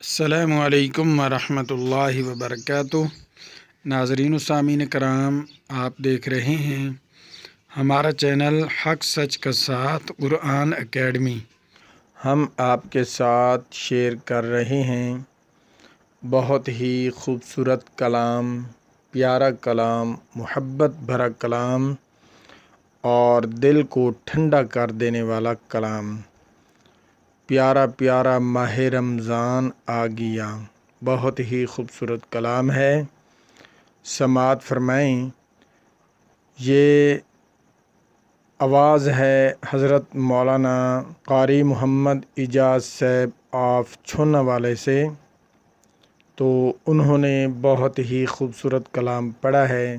अस्सलामु अलैकुम वरहमतुल्लाहि वबरकातुह। नाज़रीन व सामीन कराम, आप देख रहे हैं हमारा चैनल हक सच का साथ कुरान एकेडमी। हम आपके साथ शेयर कर रहे हैं बहुत ही खूबसूरत कलाम, प्यारा कलाम, मोहब्बत भरा कलाम और दिल को ठंडा कर देने वाला कलाम। प्यारा प्यारा माह रमज़ान आ गया, बहुत ही खूबसूरत कलाम है। समात फरमाएं। ये आवाज़ है हज़रत मौलाना कारी मोहम्मद इजाज़ साहब ऑफ छोनावाले से। तो उन्होंने बहुत ही खूबसूरत कलाम पढ़ा है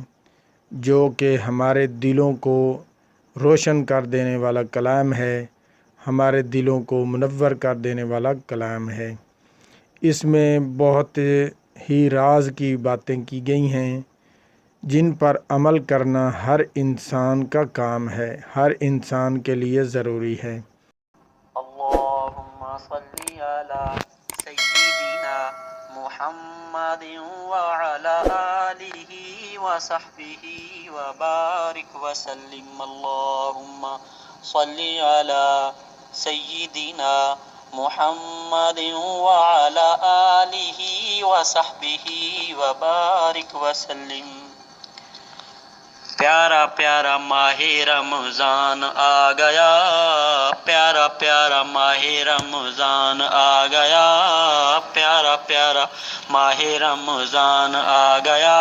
जो कि हमारे दिलों को रोशन कर देने वाला कलाम है, हमारे दिलों को मुनव्वर कर देने वाला कलाम है। इसमें बहुत ही राज की बातें की गई हैं जिन पर अमल करना हर इंसान का काम है, हर इंसान के लिए ज़रूरी है। अल्लाहुम्मा सल्ली अला सय्यिदिना मुहम्मदिन व अला आलिहि व सहबिहि व बारिक व सल्लिम। अल्लाहुम्मा सल्ली अला सय्यिदिना मुहम्मदिन व अला आलिहि व सहबिहि व बारिक व सल्लिम। प्यारा प्यारा माहे रमज़ान आ गया, प्यारा प्यारा माहे रमज़ान आ गया, प्यारा प्यारा माहे रमज़ान आ गया।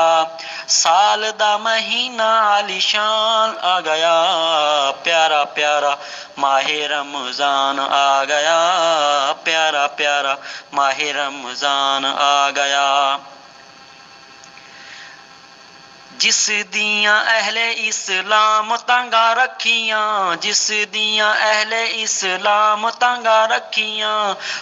साल दा महीना आलिशान आ गया, प्यारा प्यारा माहे रमज़ान आ गया, प्यारा प्यारा माहे रमज़ान आ गया। जिस दियां अहले इस्लाम तांगा रखियां, जिस दियां अहले इस्लाम तांगा रखियां,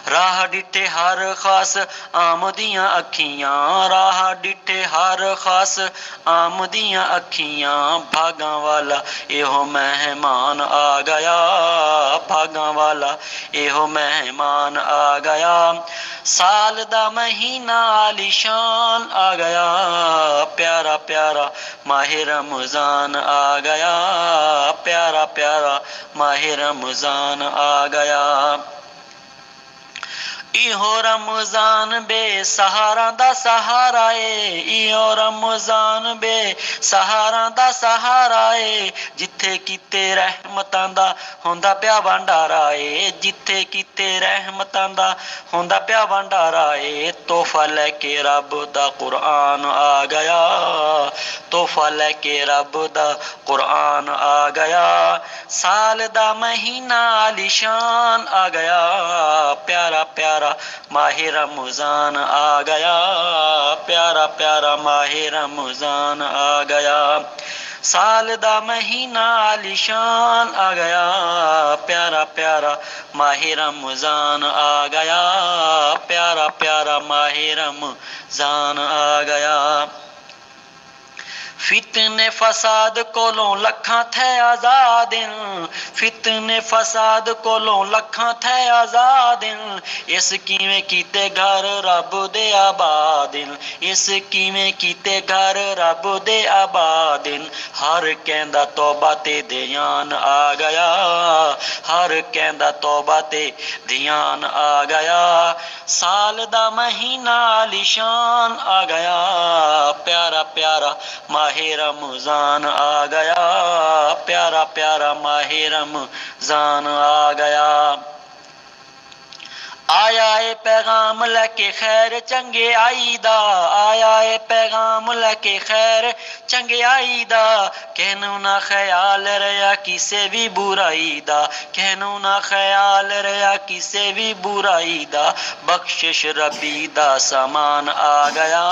राह डिठे हर खास आमदियां अखियां, राह डिठे हर खास आमदियां अखियां। भागां वाला एहो मेहमान आ गया, भागां वाला एहो मेहमान आ गया। साल दा महीना आलिशान आ गया, प्यारा प्यारा माहे रमज़ान आ गया, प्यारा प्यारा माहे रमज़ान आ गया। इहो रमज़ान बेसहारा दा सहारा ए, इहो रमज़ान बेसहारा दा सहारा ए। जिथे किते रहमतां दा होंदा प्या भंडारा ए, जिथे किते रहमतां दा होंदा प्या भंडारा ए। तोहफा लेके रब दा कुरान आ गया, तोहफा लेके रब दा कुरान आ गया। साल दा महीना आलिशान आ गया, प्यारा प्यारा माहे रमज़ान आ गया, प्यारा प्यारा माहे रमज़ान आ गया। साल दा महीना आलिशान आ गया, प्यारा प्यारा माहे रमज़ान आ गया, प्यारा प्यारा माहे रमज़ान आ गया। फितने फसाद कोलों लखां थे आज़ादिन, फितने फसाद कोलों लखां थे आज़ादिन। इस किवें कीते घर रब दे आबादिन, इस किवें कीते घर रब दे आबादिन। हर कहंदा तौबा ते ध्यान आ गया, हर कहंदा तौबा ते ध्यान आ गया। साल दा महीना आलिशान आ गया, प्यारा प्यारा माहे रमज़ान आ गया, प्यारा प्यारा माहे रमज़ान आ गया। आया ए पैगाम लेके खैर चंगे आई दा, आया ए पैगाम लेके खैर चंगे आई दा। कहनू ना ख्याल रहा किसे भी बुराई दा, कहनू ना ख्याल रहा किसे भी बुराई दा। बख्शिश रबी दा सामान आ गया,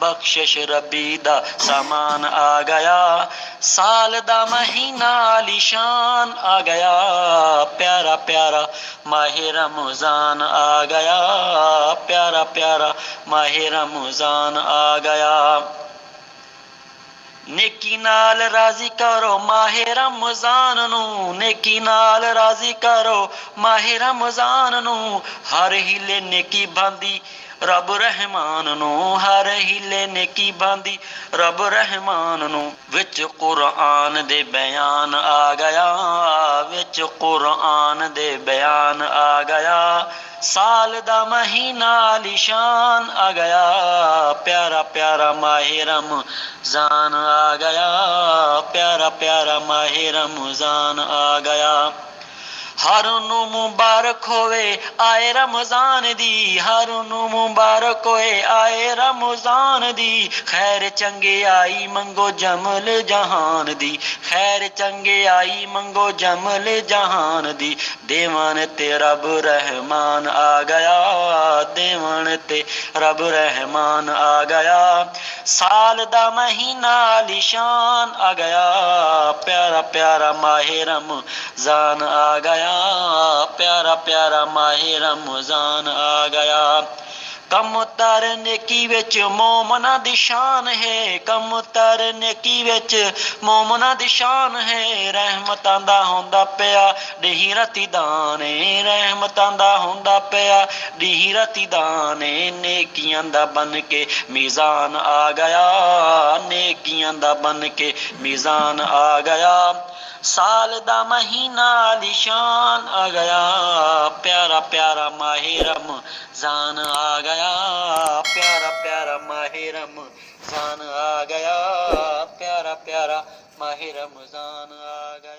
बख्शिश रबी दा सामान आ गया। साल दा महीना आलिशान आ गया, प्यारा प्यारा माहे रमज़ान आ गया, प्यारा प्यारा माहे रमज़ान आ गया। नेकी नाल राजी करो माहे रमजान नू, नेकी नाल राजी करो माहे रमजान नू। हर हिले नेकी बांदी रब रहमान नू, हर हिले नेकी बांदी रब रहमान नू। विच कुरान दे बयान आ गया, विच कुरान दे बयान आ गया। साल दा महीना आलीशान आ गया, प्यारा प्यारा माहे रमजान आ गया, प्यारा प्यारा माहे रमजान आ गया। हर नू मुबारक होवे आए रमजान दी, हर नू मुबारक होए आए रमजान दी। खैर चंगे आई मंगो जमल जहान दी, खैर चंगे आई मंगो जमल जहान दी। देवन ते रब रहमान आ गया, देवन ते रब रहमान आ गया। साल दा महीना आलीशान आ गया, प्यारा प्यारा माहे रमजान आ गया, प्यारा प्यारा माहे रमजान आ गया। कम तर नेकी विच मोमना दी शान है, कम तर नेकी विच मोमना दी शान है। रहमतां दा होंदा पिया ढेही राती दाने, रहमतां दा होंदा पिया ढेही राती दाने। नेकियां दा बन के मीज़ान आ गया, नेकियां दा बन के मीज़ान आ गया। साल दा महीना आलीशान आ गया, प्यारा प्यारा माहे रमजान आ गया, प्यारा प्यारा माहे रमजान आ गया, प्यारा प्यारा माहे रमजान आ गया।